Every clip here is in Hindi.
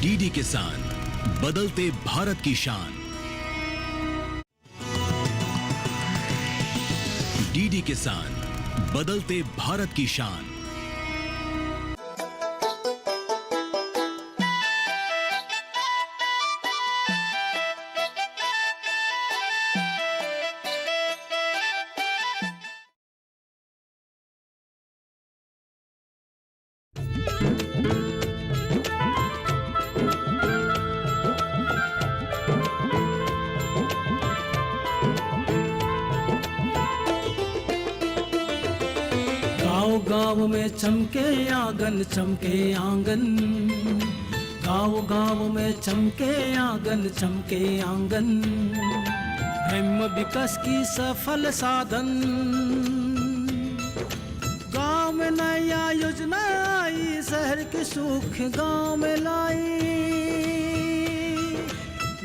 डीडी किसान, बदलते भारत की शान। डीडी किसान, बदलते भारत की शान। गाँव में चमके आंगन, चमके आंगन। गाँव में चमके आंगन, चमके आंगन। ब्रह्म विकास की सफल साधन। गाँव में नया योजना आई, शहर के सुख गाँव में लाई।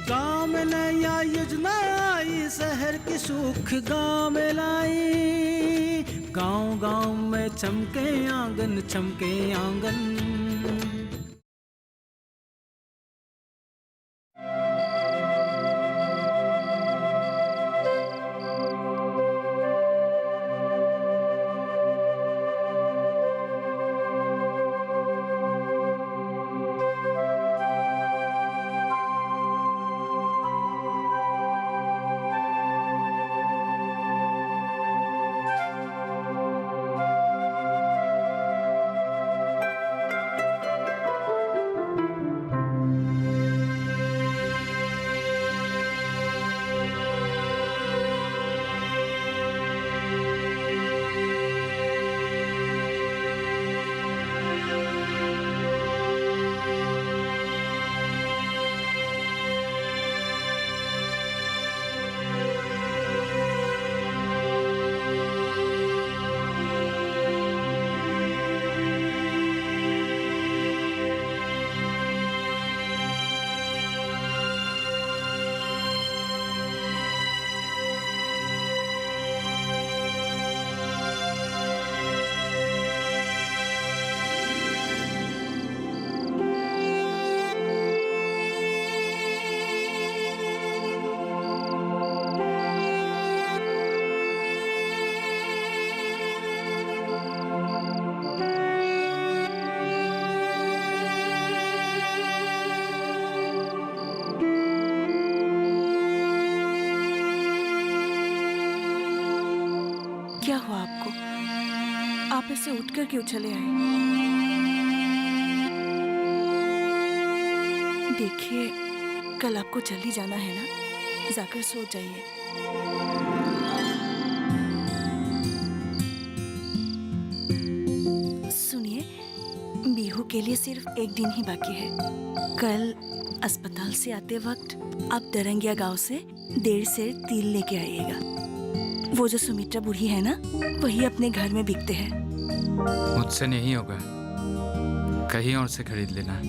गाँव में नया योजना आई, शहर के सुख गाँव में लाई। गाँव गाँव में चमके आंगन, चमके आंगन। क्या हुआ आपको? आप ऐसे उठकर क्यों चले आए? देखिए, कल आपको जल्दी जाना है ना, जाकर सो जाइए। सुनिए, बिहू के लिए सिर्फ एक दिन ही बाकी है। कल अस्पताल से आते वक्त आप दरंगिया गांव से 1.5 सेर तिल लेके आइएगा। वो जो सुमित्रा बूढ़ी है ना, वही अपने घर में बिकते हैं। मुझसे नहीं होगा, कहीं और से खरीद लेना।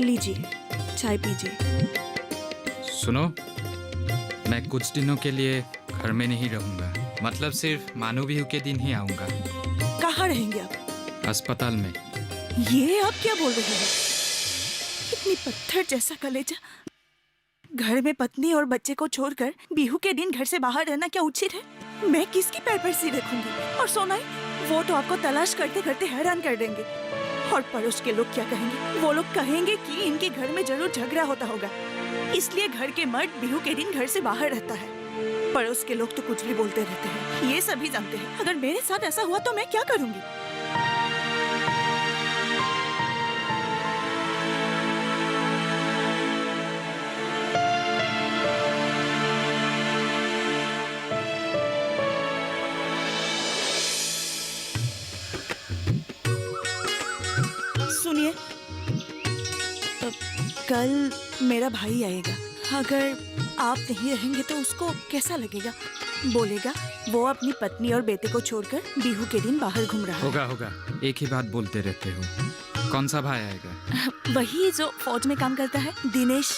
लीजिए, चाय पीजिए। सुनो, मैं कुछ दिनों के लिए घर में नहीं रहूंगा, मतलब सिर्फ मानव बिहू के दिन ही आऊंगा। कहाँ रहेंगे आप? अस्पताल में। ये आप क्या बोल रहे हैं? इतनी पत्थर जैसा कलेजा, घर में पत्नी और बच्चे को छोड़कर बिहू के दिन घर से बाहर रहना क्या उचित है? मैं किसकी पैर पर सिर रखूंगी? और सोनाई, वो तो आपको तलाश करते करते हैरान कर देंगे। और पड़ोस के लोग क्या कहेंगे? वो लोग कहेंगे कि इनके घर में जरूर झगड़ा होता होगा, इसलिए घर के मर्द बिहू के दिन घर से बाहर रहता है। पड़ोस के लोग तो कुछ भी बोलते रहते हैं, ये सभी जानते हैं। अगर मेरे साथ ऐसा हुआ तो मैं क्या करूंगी? सुनिए, कल मेरा भाई आएगा। अगर आप नहीं रहेंगे तो उसको कैसा लगेगा? बोलेगा वो अपनी पत्नी और बेटे को छोड़कर बिहू के दिन बाहर घूम रहा होगा होगा, एक ही बात बोलते रहते हो। कौन सा भाई आएगा? है। वही जो फौज में काम करता है, दिनेश।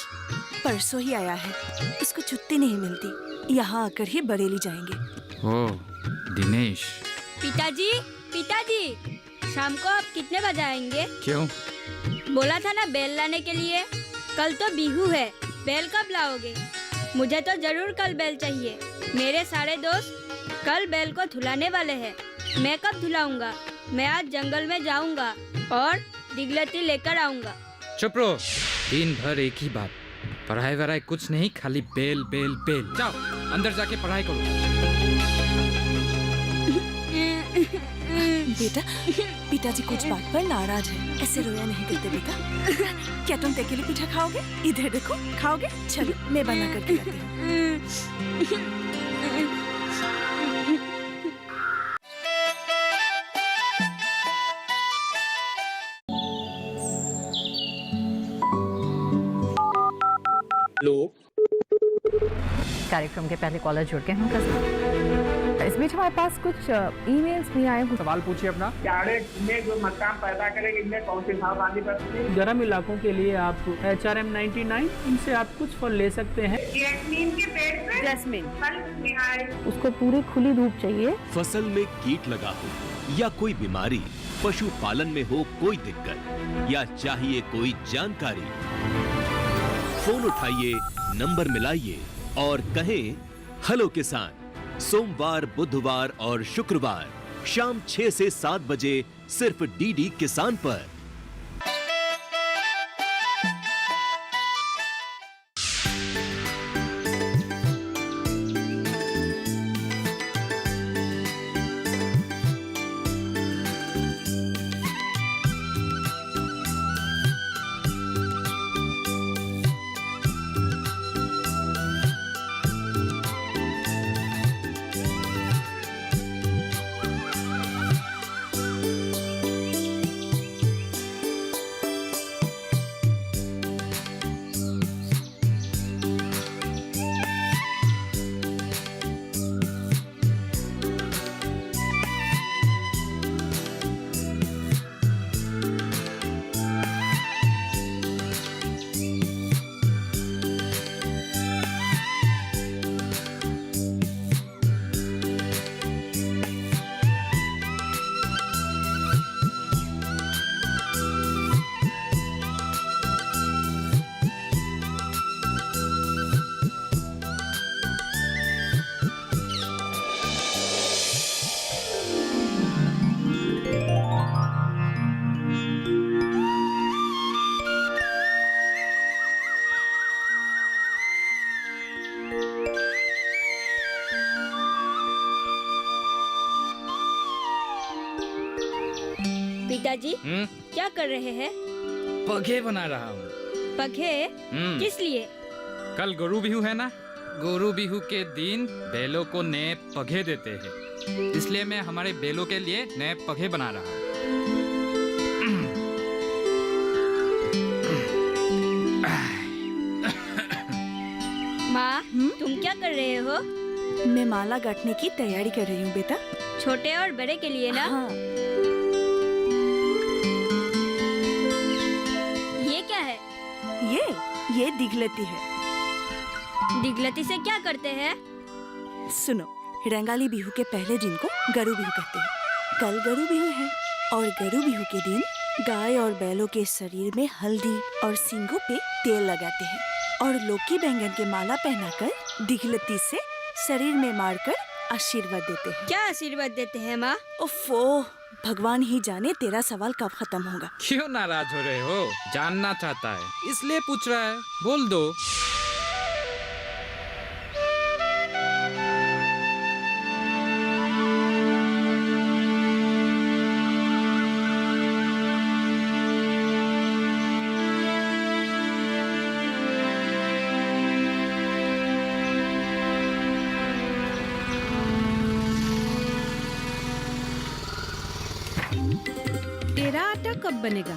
परसों ही आया है, उसको छुट्टी नहीं मिलती। यहाँ आकर ही बरेली जाएंगे। ओह, दिनेश। पिताजी, पिताजी, शाम को आप कितने बजे आएंगे? क्यों? बोला था ना बेल लाने के लिए। कल तो बिहू है, बेल कब लाओगे? मुझे तो जरूर कल बेल चाहिए। मेरे सारे दोस्त कल बेल को धुलाने वाले हैं। मैं कब धुलाऊंगा? मैं आज जंगल में जाऊंगा और दिगलती लेकर आऊंगा। चुप रहो, दिन भर एक ही बात। पढ़ाई वढ़ाई कुछ नहीं, खाली बेल बेल बेल। जाओ अंदर जाके पढ़ाई करो। बेटा, पिताजी कुछ बात पर नाराज है, ऐसे रोया नहीं करते बेटा। क्या तुम तेकेली पीठा खाओगे? इधर देखो, खाओगे? चलो मैं बना करके लाती हूँ। कार्यक्रम के पहले कॉलर जुड़ गए हैं कसम। इस बीच हमारे पास कुछ ईमेल्स भी आए हैं। सवाल पूछिए अपना। में जो मकान पैदा करेंगे इनमें कौन सी सावधानी बरतनी है? गर्म इलाकों के लिए आप HRM 99 इनसे आप कुछ फल ले सकते हैं। जैस्मीन के पेड़ पे जैस्मिन, फल निहाय। उसको पूरी खुली धूप चाहिए। फसल में कीट लगा हो या कोई बीमारी, पशुपालन में हो कोई दिक्कत या चाहिए कोई जानकारी, फोन उठाइए, नंबर मिलाइए और कहें हेलो किसान। सोमवार, बुधवार और शुक्रवार शाम 6 से 7 बजे सिर्फ DD किसान पर। पिताजी, क्या कर रहे हैं? पगे बना रहा हूँ। पगे? किस लिए? कल गोरू बिहू है ना, गोरू बिहू के दिन बैलों को नए पगे देते हैं, इसलिए मैं हमारे बैलों के लिए नए पगे बना रहा हूँ। माँ, तुम क्या कर रहे हो? मैं माला गांठने की तैयारी कर रही हूँ बेटा। छोटे और बड़े के लिए ना? हाँ। ये क्या है? ये दिगलती है। दिगलती से क्या करते हैं? सुनो, रंगाली बिहू के पहले दिन को गरु बिहू कहते हैं। कल गरु बिहू है और गरु बिहू के दिन गाय और बैलों के शरीर में हल्दी और सींगों पे तेल लगाते हैं और लौकी बैंगन के माला पहनाकर दिगलती से शरीर में मारकर आशीर्वाद देते हैं। क्या आशीर्वाद देते हैं माँ? ओफो, भगवान ही जाने तेरा सवाल कब खत्म होगा। क्यों नाराज हो रहे हो? जानना चाहता है इसलिए पूछ रहा है, बोल दो। तेरा आटा कब बनेगा?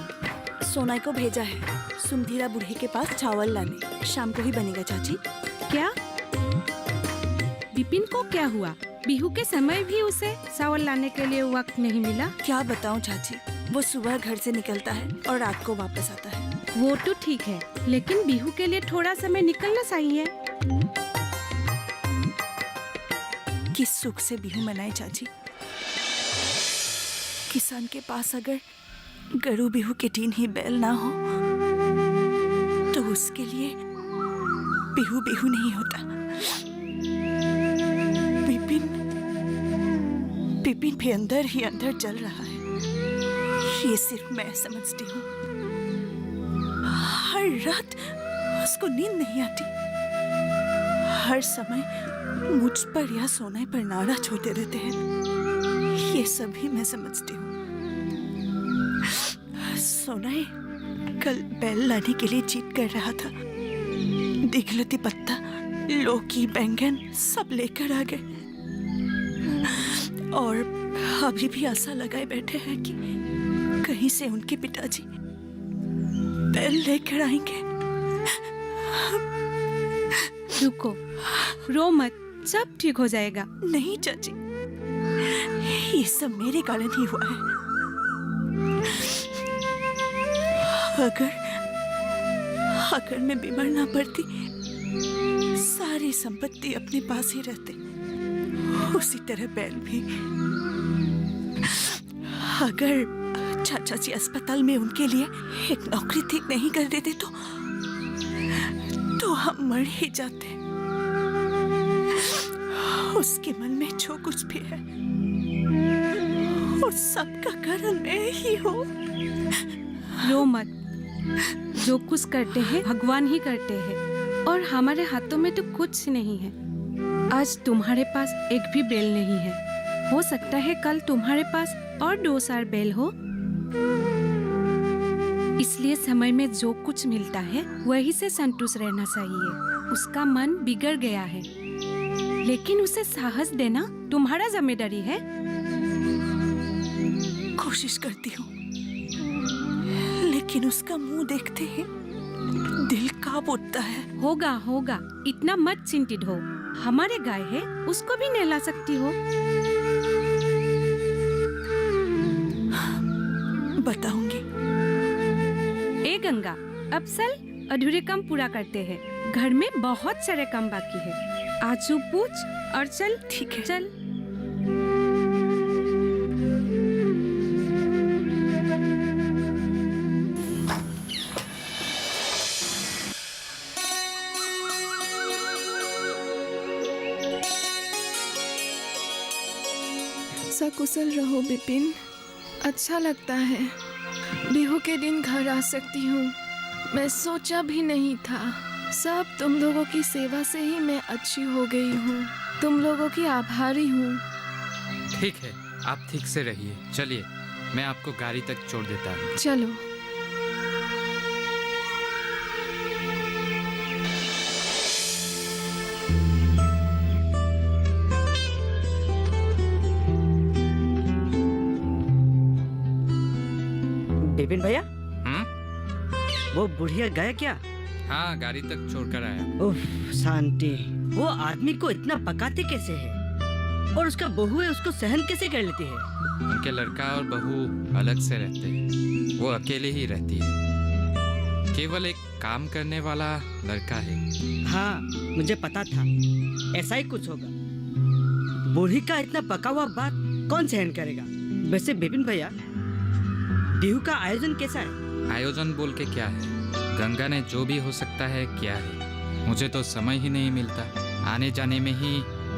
सोनाई को भेजा है सुमधीरा बूढ़े के पास चावल लाने। शाम को ही बनेगा चाची। क्या? बिपिन को क्या हुआ? बिहू के समय भी उसे चावल लाने के लिए वक्त नहीं मिला। क्या बताऊं चाची, वो सुबह घर से निकलता है और रात को वापस आता है। वो तो ठीक है, लेकिन बिहू के लिए थोड़ा समय निकलना चाहिए। किस सुख से बिहू मनाए चाची? किसान के पास अगर गरु बिहू के दिन ही बैल ना हो तो उसके लिए बिहू बिहू नहीं होता। बिपिन बिपिन भी अंदर ही अंदर जल रहा है, ये सिर्फ मैं समझती हूँ। हर रात उसको नींद नहीं आती, हर समय मुझ पर या सोने पर नारा छोड़ते रहते हैं, ये सभी मैं समझती हूँ। सोनाई कल बैल लाने के लिए जीत कर रहा था, दिखलती पत्ता, लौकी, बैंगन सब लेकर आ गए और अभी भी आशा लगाए बैठे हैं कि कहीं से उनके पिताजी बैल लेकर आएंगे। रुको, रो मत, सब ठीक हो जाएगा। नहीं चाची, ये सब मेरे कारण ही हुआ है। अगर मैं बीमार ना पड़ती, सारी संपत्ति अपने पास ही रहते, उसी तरह बैल भी। अगर चाचा जी अस्पताल में उनके लिए एक नौकरी ठीक नहीं कर देते तो हम मर ही जाते। उसके मन में जो कुछ भी है उस सब का कारण मैं ही हूँ। रो मत, जो कुछ करते हैं भगवान ही करते हैं और हमारे हाथों में तो कुछ नहीं है। आज तुम्हारे पास एक भी बैल नहीं है, हो सकता है कल तुम्हारे पास और 2 बैल हो। इसलिए समय में जो कुछ मिलता है वही से संतुष्ट रहना चाहिए। उसका मन बिगड़ गया है, लेकिन उसे साहस देना तुम्हारा जिम्मेदारी है। कोशिश करती हूँ, लेकिन उसका मुंह देखते ही दिल कांप उठता है। होगा होगा, इतना मत चिंतित हो। हमारे गाय है, उसको भी नहला सकती हो। बताऊंगी। ए गंगा, अब चल अधूरे काम पूरा करते हैं। घर में बहुत सारे काम बाकी है। आजू पूछ और चल। ठीक है, चल। सकुशल रहो बिपिन, अच्छा लगता है। बिहू के दिन घर आ सकती हूँ, मैं सोचा भी नहीं था। सब तुम लोगों की सेवा से ही मैं अच्छी हो गई हूँ। तुम लोगों की आभारी हूँ। ठीक है, आप ठीक से रहिए। चलिए, मैं आपको गाड़ी तक छोड़ देता हूँ। चलो। बिपिन भैया, वो बुढ़िया गया क्या? हाँ, गाड़ी तक छोड़कर आया। उफ, शांति। वो आदमी को इतना पकाते कैसे है? और उसका बहू है, उसको सहन कैसे कर लेती है? उनके लड़का और बहू अलग से रहते हैं, वो अकेले ही रहती है। केवल एक काम करने वाला लड़का है। हाँ, मुझे पता था ऐसा ही कुछ होगा। बूढ़ी का इतना पका हुआ बात कौन सहन करेगा? वैसे बिपिन भैया, बिहू का आयोजन कैसा है? आयोजन बोल के क्या है, गंगा ने जो भी हो सकता है किया है। मुझे तो समय ही नहीं मिलता, आने जाने में ही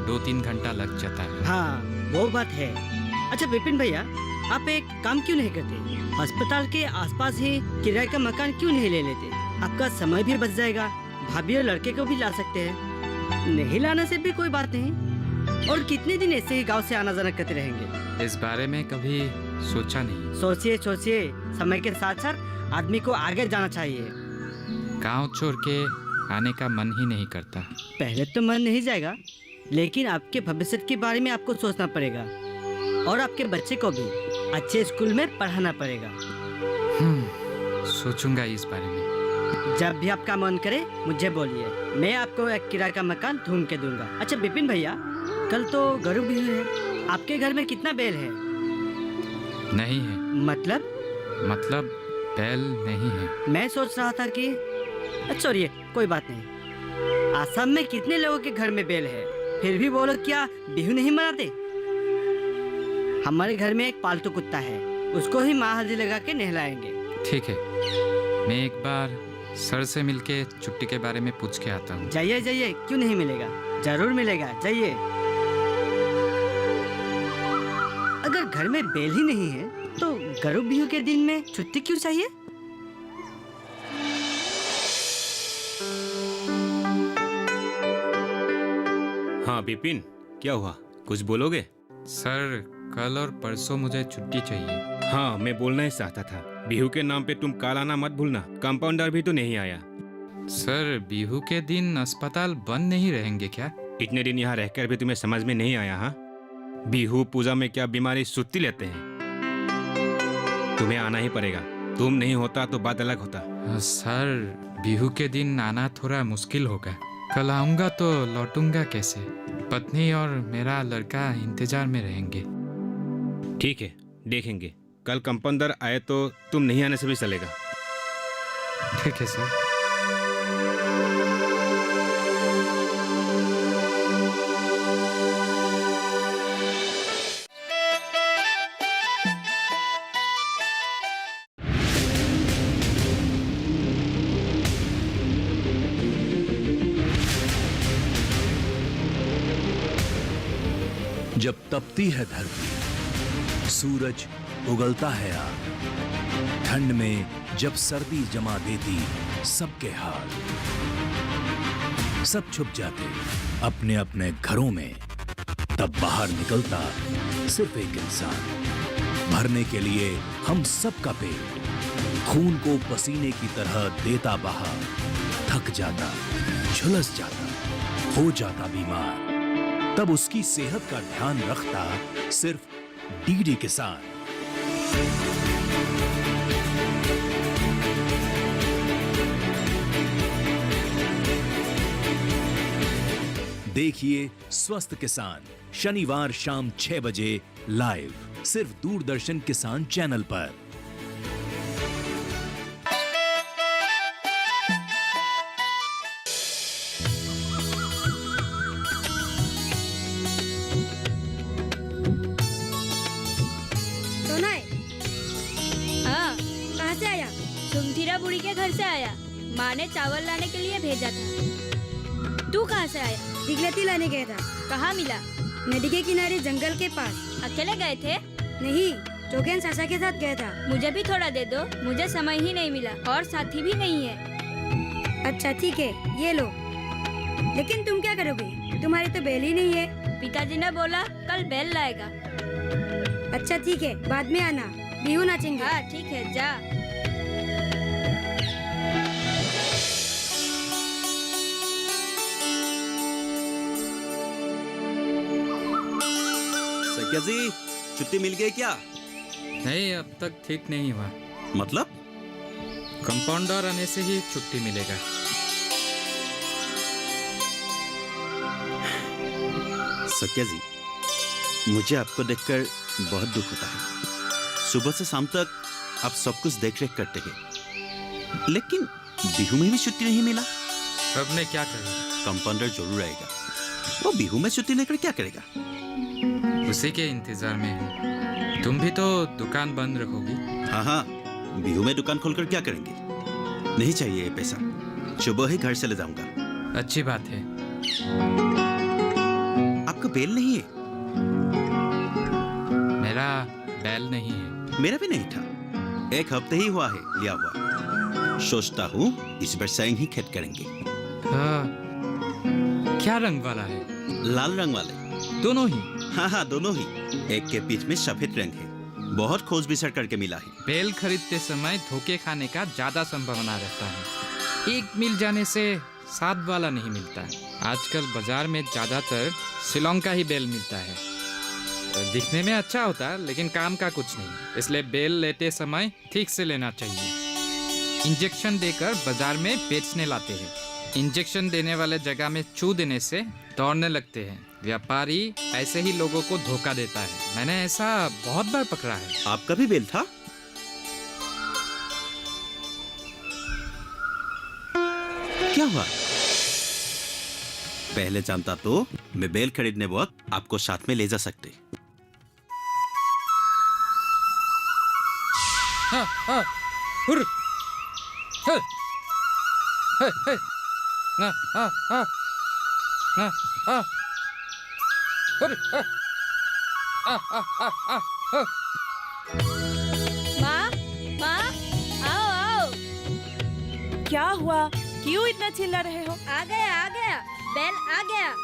2-3 घंटा लग जाता है। हाँ, वो बात है। अच्छा बिपिन भैया, आप एक काम क्यों नहीं करते? अस्पताल के आसपास ही किराए का मकान क्यों नहीं ले लेते? आपका समय भी बच जाएगा, भाभी और लड़के को भी ला सकते हैं। नहीं लाने से भी कोई बात नहीं। और कितने दिन ऐसे ही गांव से आना जाना करते रहेंगे? इस बारे में कभी सोचा नहीं। सोचिए सोचिए, समय के साथ साथ आदमी को आगे जाना चाहिए। गांव छोड़ के आने का मन ही नहीं करता। पहले तो मन नहीं जाएगा, लेकिन आपके भविष्य के बारे में आपको सोचना पड़ेगा और आपके बच्चे को भी अच्छे स्कूल में पढ़ाना पड़ेगा। सोचूंगा इस बारे में। जब भी आपका मन करे मुझे बोलिए, मैं आपको एक किराए का मकान ढूंढ के दूंगा। अच्छा बिपिन भैया, कल तो गरु बिहू है, आपके घर में कितना बैल है? नहीं है। मतलब बैल नहीं है। मैं सोच रहा था कि छोड़िए, कोई बात नहीं। आसाम में कितने लोगों के घर में बैल है, फिर भी वो लोग क्या बिहू नहीं मनाते? हमारे घर में एक पालतू कुत्ता है, उसको ही माँ हल्दी लगा के नहलाएंगे। ठीक है, मैं एक बार सर से मिलके छुट्टी के बारे में पूछ के आता हूँ। जाइए जाइए, क्यों नहीं मिलेगा, जरूर मिलेगा, जाइए। अगर घर में बैल ही नहीं है तो गरु बिहू के दिन में छुट्टी क्यों चाहिए? हाँ विपिन, क्या हुआ, कुछ बोलोगे? सर, कल और परसों मुझे छुट्टी चाहिए। हाँ, मैं बोलना ही चाहता था, बिहू के नाम पे तुम कल आना मत भूलना। कंपाउंडर भी तो नहीं आया। सर, बिहू के दिन अस्पताल बंद नहीं रहेंगे क्या? इतने दिन यहाँ रहकर भी तुम्हें समझ में नहीं आया? हाँ, बिहू पूजा में क्या बीमारी सुस्ती लेते हैं? तुम्हें आना ही पड़ेगा, तुम नहीं होता तो बात अलग होता। सर, बिहू के दिन आना थोड़ा मुश्किल होगा। कल आऊंगा तो लौटूंगा कैसे? पत्नी और मेरा लड़का इंतजार में रहेंगे। ठीक है, देखेंगे। कल कंपाउंडर आए तो तुम नहीं आने से भी चलेगा। ठीक है सर। जब तपती है धरती, सूरज उगलता है आग, ठंड में जब सर्दी जमा देती सबके हाल, सब छुप जाते अपने अपने घरों में, तब बाहर निकलता सिर्फ एक इंसान, भरने के लिए हम सबका पेट, खून को पसीने की तरह देता बहा, थक जाता, झुलस जाता, हो जाता बीमार, तब उसकी सेहत का ध्यान रखता सिर्फ डीडी किसान। देखिए स्वस्थ किसान शनिवार शाम 6 बजे लाइव, सिर्फ दूरदर्शन किसान चैनल पर। बुढ़ी के घर से आया, माँ ने चावल लाने के लिए भेजा था। तू कहाँ से आया? दिगलती लाने गया था। कहाँ मिला? नदी के किनारे जंगल के पास। अकेले गए थे? नहीं, चोकेन सासा के साथ गया था। मुझे भी थोड़ा दे दो, मुझे समय ही नहीं मिला और साथी भी नहीं है। अच्छा ठीक है, ये लो। लेकिन तुम क्या करोगे, तुम्हारी तो बैल ही नहीं है। पिताजी ने बोला कल बैल लाएगा। अच्छा ठीक है, बाद में आना, बिहू नाचेंगे। हाँ ठीक है, जा। सैया जी, छुट्टी मिल गई क्या? नहीं, अब तक ठीक नहीं हुआ। मतलब? कंपाउंडर आने से ही छुट्टी मिलेगा। सत्या जी, मुझे आपको देखकर बहुत दुख होता है। सुबह से शाम तक आप सब कुछ देख रेख करते हैं, लेकिन बिहू में भी छुट्टी नहीं मिला। अब मैं क्या करूं? कंपाउंडर जरूर आएगा, वो बिहू में छुट्टी लेकर क्या करेगा? उसी के इंतजार में हूँ। तुम भी तो दुकान बंद रखोगी? हाँ हाँ, बिहू में दुकान खोलकर क्या करेंगे? नहीं चाहिए ये पैसा, सुबह ही घर से ले जाऊंगा। अच्छी बात है। आपका बैल नहीं है? मेरा बैल नहीं है। मेरा भी नहीं था, एक हफ्ते ही हुआ है लिया हुआ। सोचता हूँ इस बार सैंग ही खेत करेंगे। क्या रंग वाला है? लाल रंग वाले। दोनों ही? हाँ हाँ, दोनों ही। एक के बीच में सफेद रंग है, बहुत खोज बिसर करके मिला है। बैल खरीदते समय धोखे खाने का ज्यादा संभावना रहता है। एक मिल जाने से 7 वाला नहीं मिलता। आजकल बाजार में ज्यादातर शिलोंग का ही बैल मिलता है। दिखने में अच्छा होता है लेकिन काम का कुछ नहीं, इसलिए बैल लेते समय ठीक से लेना चाहिए। इंजेक्शन देकर बाजार में बेचने लाते हैं। इंजेक्शन देने वाले जगह में छू देने से दौड़ने लगते हैं। व्यापारी ऐसे ही लोगों को धोखा देता है। मैंने ऐसा बहुत बार पकड़ा है। आपका भी बेल था? क्या हुआ? पहले जानता तो मैं बेल खरीदने वक्त आपको साथ में ले जा सकते। हाँ, हाँ, हुर, हे, हे, हे, ना, हाँ, हाँ, ना, हाँ, हुर, हाँ, हाँ, हाँ, हाँ, हाँ। माँ, माँ, आओ आओ। क्या हुआ? क्यों इतना चिल्ला रहे हो? आ गया, बेल आ गया।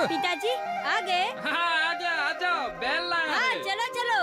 पिताजी आ गए? हाँ, आ गया, आ जाओ, बेल लाया हाँ, है। चलो चलो।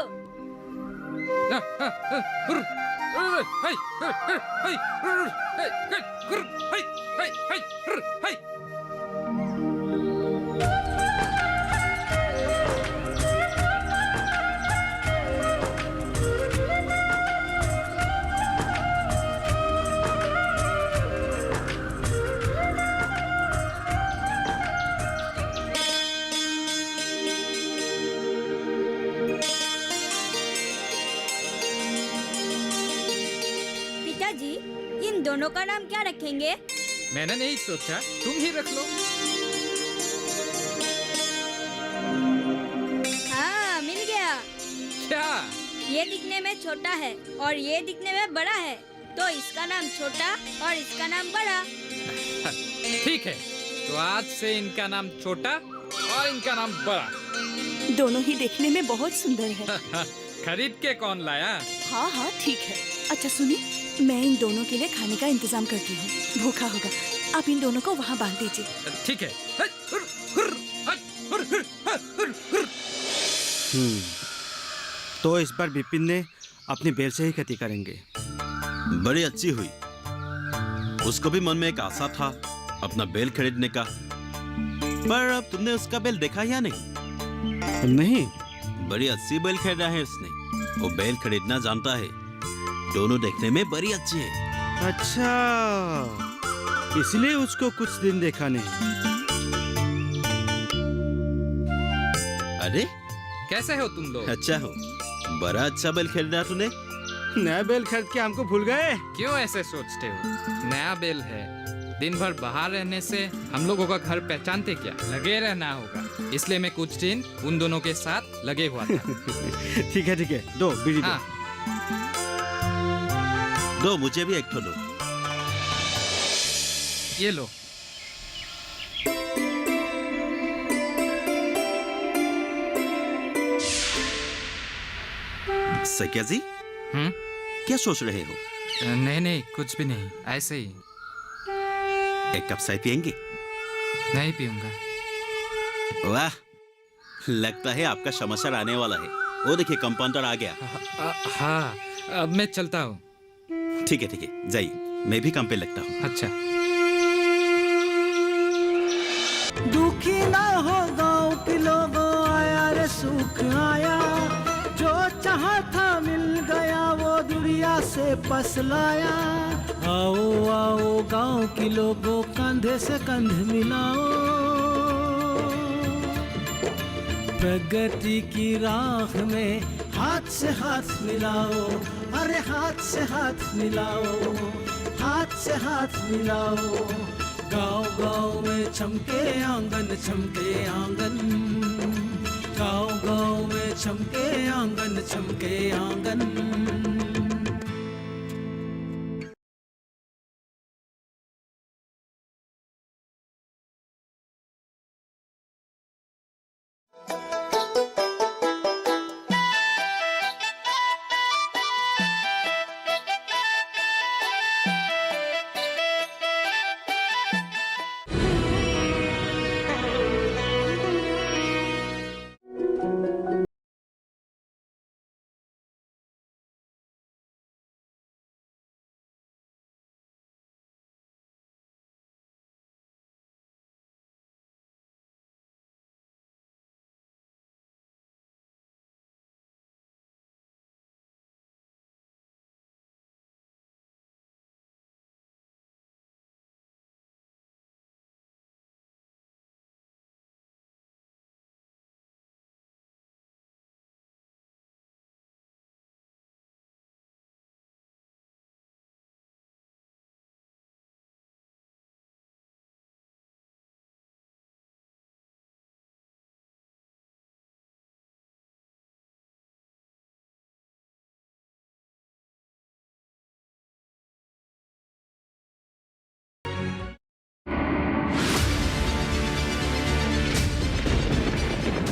पिताजी, इन दोनों का नाम क्या रखेंगे? मैंने नहीं सोचा, तुम ही रख लो। हाँ, मिल गया। क्या? ये दिखने में छोटा है और ये दिखने में बड़ा है, तो इसका नाम छोटा और इसका नाम बड़ा। ठीक है, तो आज से इनका नाम छोटा और इनका नाम बड़ा। दोनों ही देखने में बहुत सुंदर है। खरीद के कौन लाया? हाँ हाँ ठीक है। अच्छा सुनिए, मैं इन दोनों के लिए खाने का इंतजाम करती हूँ। भूखा होगा, आप इन दोनों को वहाँ बांध दीजिए। ठीक है। तो इस बार बिपिन ने अपनी बेल से ही खेती करेंगे। बड़ी अच्छी हुई। उसको भी मन में एक आशा था अपना बेल खरीदने का, पर अब तुमने उसका बेल देखा या नहीं? नहीं। बड़ी अच्छी बेल खरीदा है उसने। वो बेल खरीदना जानता है। दोनों देखने में बड़ी अच्छी है। अच्छा, इसलिए उसको कुछ दिन देखा नहीं। अरे कैसे हो तुम लोग? अच्छा हो। बड़ा अच्छा बेल खरीदा तूने। नया बेल खरीद के हमको भूल गए? क्यों ऐसे सोचते हो? नया बेल है। दिन भर बाहर रहने से हम लोगों का घर पहचानते क्या? लगे रहना होगा, इसलिए मैं कुछ दिन उन दोनों के साथ लगे हुआ था। ठीक है, दो बीड़ी दो। हाँ। दो, मुझे भी एक ठो दो। ये लो। सकिया जी, क्या सोच रहे हो? नहीं, कुछ भी नहीं, ऐसे ही। एक कप चाय पियेंगे? नहीं पीऊंगा। वाह, लगता है आपका समाचार आने वाला है। वो देखिए, कंपाउंडर आ गया। हाँ, अब मैं चलता हूँ। ठीक है, जाइए, मैं भी काम पे लगता हूँ। अच्छा। दुखी ना हो गाँव के लोगों, आया रे सुख आया। जो चाहा था मिल गया, वो दुनिया से पसलाया। आओ आओ गाँव के लोगों, कंधे से कंध मिलाओ। प्रगति की राह में हाथ से हाथ मिलाओ। अरे हाथ से हाथ मिलाओ, हाथ से हाथ मिलाओ। गाँव गाँव में चमके आंगन, चमके आंगन। गाँव गाँव में चमके आंगन, चमके आंगन।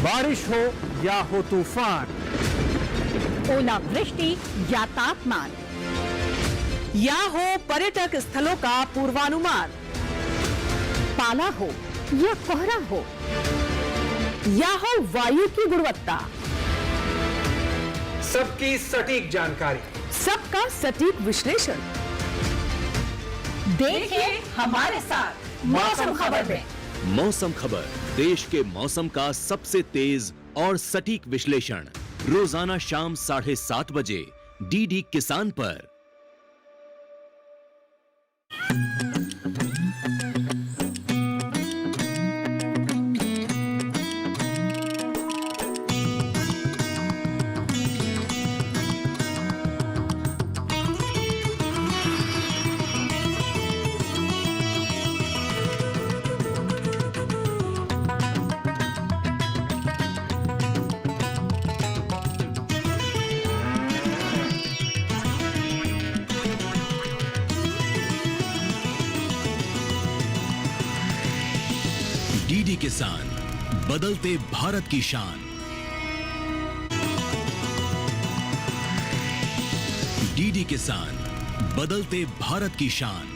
बारिश हो या हो तूफान, ओलावृष्टि या तापमान, या हो पर्यटक स्थलों का पूर्वानुमान, पाला हो या कोहरा हो, या हो वायु की गुणवत्ता, सबकी सटीक जानकारी, सबका सटीक विश्लेषण। देखिए हमारे साथ मौसम खबर में। मौसम खबर, देश के मौसम का सबसे तेज और सटीक विश्लेषण, रोजाना शाम 7:30 बजे डीडी किसान पर। डीडी किसान, बदलते भारत की शान। डीडी किसान, बदलते भारत की शान।